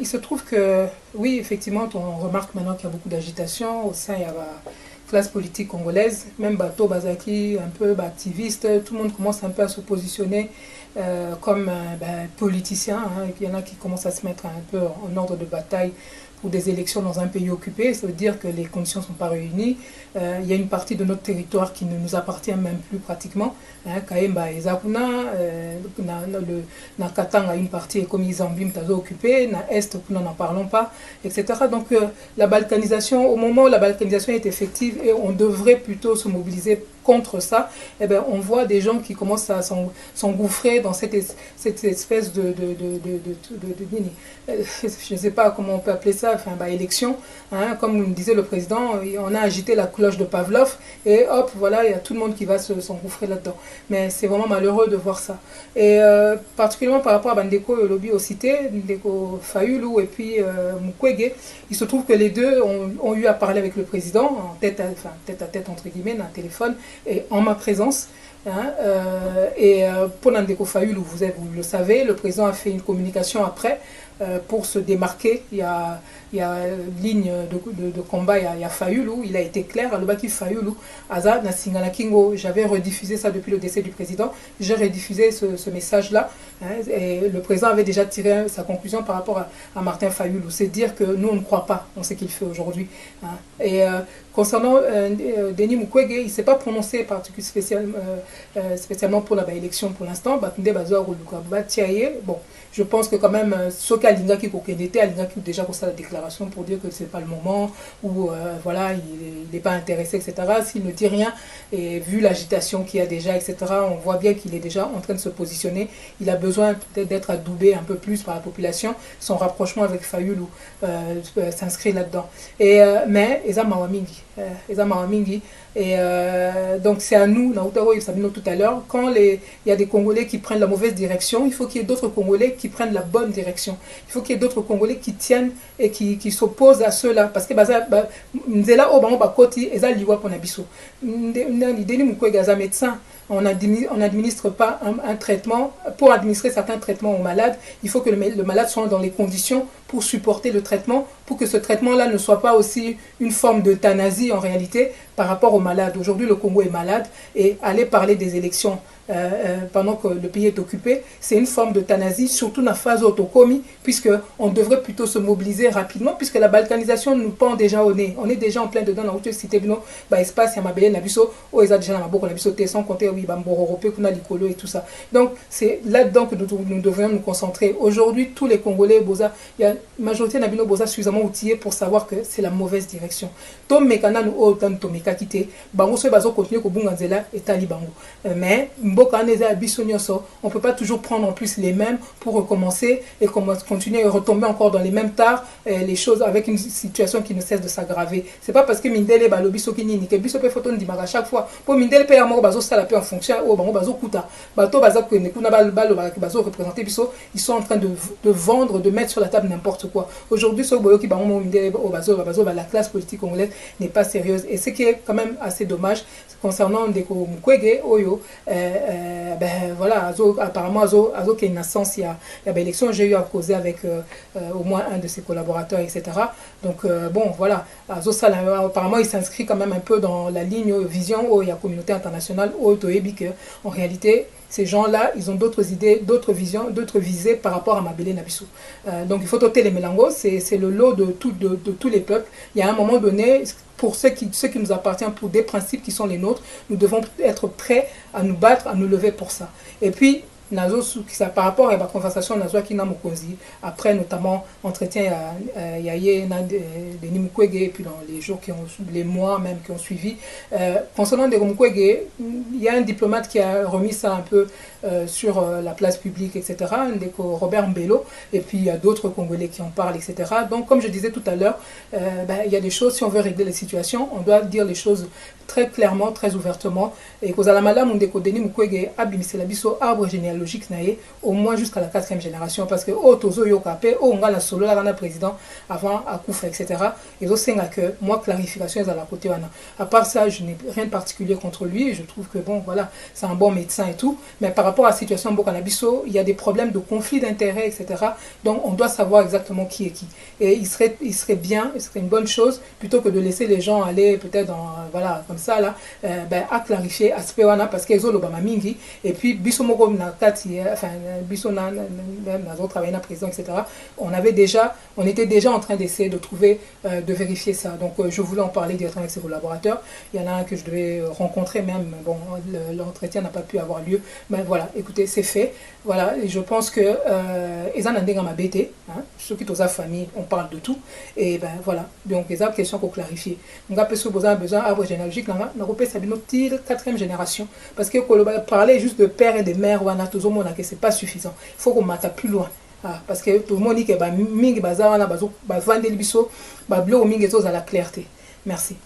il se trouve que, oui, effectivement, on remarque maintenant qu'il y a beaucoup d'agitation au sein de la classe politique congolaise. Même Bato Bazaki, un peu activiste, tout le monde commence un peu à se positionner comme politicien. Hein. Il y en a qui commencent à se mettre un peu en ordre de bataille pour des élections dans un pays occupé. Ça veut dire que les conditions ne sont pas réunies. Il y a une partie de notre territoire qui ne nous appartient même plus pratiquement. Kaemba et Zakuna, na Katanga, une partie est comme Izambim, Tazo occupé, na Est, nous n'en parlons pas, etc. Donc la balkanisation, au moment où la balkanisation est effective et on devrait plutôt se mobiliser contre ça, eh bien, on voit des gens qui commencent à s'engouffrer dans cette espèce je ne sais pas comment on peut appeler ça, enfin, élection, hein, comme nous disait le président, on a agité la cloche de Pavlov et hop, voilà, il y a tout le monde qui va s'engouffrer là-dedans. Mais c'est vraiment malheureux de voir ça. Et particulièrement par rapport à Bandeko et Lobby au cité, Ndeko Fayulu et puis Mukwege, il se trouve que les deux ont eu à parler avec le président, en tête à tête entre guillemets, dans un téléphone, et en ma présence. Hein, pour Ndeko Fayulu, vous le savez, le président a fait une communication après pour se démarquer. Il y a ligne de combat, il y a Fayulu, il a été clair, à l'Obaki Fayulu, Aza, Nasingala Kingo, j'avais rediffusé ça depuis le décès du président, j'ai rediffusé ce message-là, hein, et le président avait déjà tiré sa conclusion par rapport à Martin Fayulu, c'est dire que nous on ne croit pas en ce qu'il fait aujourd'hui. Hein. Et concernant Denis Mukwege, il ne s'est pas prononcé spécialement pour la élection pour l'instant, bon, je pense que quand même, ce qu'Alinga qui était, Alinga qui déjà pour ça la déclaration pour dire que ce n'est pas le moment, ou voilà, il n'est pas intéressé, etc. S'il ne dit rien, et vu l'agitation qu'il y a déjà, etc., on voit bien qu'il est déjà en train de se positionner. Il a besoin peut-être d'être adoubé un peu plus par la population. Son rapprochement avec Fayulu s'inscrit là-dedans. Mais, Eza Mawamingi, et donc c'est à nous, Nautaro et Sabino tout à l'heure, quand il y a des Congolais qui prennent la mauvaise direction, il faut qu'il y ait d'autres Congolais qui prennent la bonne direction. Il faut qu'il y ait d'autres Congolais qui tiennent et qui s'opposent à ceux-là. Parce que Nzela Obama Bakoti, Eza Liwa Ponabiso. Ndeni Mukwege Aza médecin. On n'administre pas un traitement. Pour administrer certains traitements aux malades, il faut que le malade soit dans les conditions pour supporter le traitement, pour que ce traitement-là ne soit pas aussi une forme d'euthanasie en réalité par rapport aux malades. Aujourd'hui, le Congo est malade et aller parler des élections pendant que le pays est occupé, c'est une forme d'euthanasie, surtout dans la phase autocomie, puisqu'on devrait plutôt se mobiliser rapidement, puisque la balkanisation nous pend déjà au nez. On est déjà en plein dedans dans la cité, espace, il y a Mabélé, Nabiso, déjà dans la Boko, Nabiso, sans compter, oui, Bamboro, Europé, Kuna, Likolo et tout ça. Donc, c'est là-dedans que nous devrions nous concentrer. Aujourd'hui, tous les Congolais, Boza, il y a une majorité Nabino Boza suffisamment outillés pour savoir que c'est la mauvaise direction. Tom Mekana nous autant de Tomeka quitté, Bango se baso continue ko Bunganzela et Talibango. Mais, on ne peut pas toujours prendre en plus les mêmes pour recommencer et continuer à retomber encore dans les mêmes tares, les choses avec une situation qui ne cesse de s'aggraver. C'est pas parce que Mindele balobi sokini ni que biso pe photo ndimaka chaque fois pour Mindele pe amoko bazo sala pe en fonction au bango bazo kuta bato baza ko ne kuna balo bazo représenter biso, ils sont en train de vendre, de mettre sur la table n'importe quoi. Aujourd'hui ce boyo qui bango Mindele au bazo la classe politique congolaise n'est pas sérieuse et ce qui est quand même assez dommage concernant Ndeko Mukwege Oyo voilà, apparemment Azo qui est une naissance, il y a l'élection, j'ai eu à causer avec au moins un de ses collaborateurs, etc. Donc bon, voilà, Azo apparemment il s'inscrit quand même un peu dans la ligne vision où il y a communauté internationale, où en réalité ces gens-là, ils ont d'autres idées, d'autres visions, d'autres visées par rapport à Mabélé Nabiso. Donc il faut ôter les mélangos, c'est le lot de tous les peuples. Il y a un moment donné, pour ce qui nous appartient, pour des principes qui sont les nôtres, nous devons être prêts à nous battre, à nous lever pour ça. Et puis, par rapport à la conversation Nazo Kina Mokozi, après notamment entretien à Yaye Denis Mukwege, et puis dans les mois même qui ont suivi, concernant Denis Mukwege, il y a un diplomate qui a remis ça un peu sur la place publique, etc., Robert Mbello, et puis il y a d'autres Congolais qui en parlent, etc. Donc, comme je disais tout à l'heure, il y a des choses, si on veut régler les situations, on doit dire les choses très clairement, très ouvertement, et qu'aux Alamala, Denis Mukwege, Abimiselabisso, arbre généalogique, généalogique naé au moins jusqu'à la 4e génération parce que oh tozo yokape oh on a solo là président avant à Koufa etc. Et donc c'est que moi clarification est à la côté wana. À part ça je n'ai rien de particulier contre lui, je trouve que bon voilà c'est un bon médecin et tout, mais par rapport à la situation Bokanabiso il y a des problèmes de conflit d'intérêts etc. Donc on doit savoir exactement qui est qui et il serait bien, il serait une bonne chose plutôt que de laisser les gens aller peut-être dans voilà comme ça là à clarifier aspect wana parce qu'ils ont le bama mingi et puis biso moko na kati enfin biso na autres travailler na président etc. On était déjà en train d'essayer de trouver de vérifier ça donc je voulais en parler directement avec ses collaborateurs. Il y en a un que je devais rencontrer même bon l'entretien n'a pas pu avoir lieu mais voilà écoutez c'est fait voilà et je pense que ils en ont déjà ma bête ceux qui sont sa famille on parle de tout et ben voilà donc les questions pour clarifier donc après ce besoin arbre généalogique là on repère ça notre 4e génération parce que parler juste de père et de mère ou ana toujours que c'est pas suffisant il faut qu'on mette plus loin parce que tout le monde dit que mingi bazar wana bazo ba vendre biso ba blo mingi zo za la clarté merci.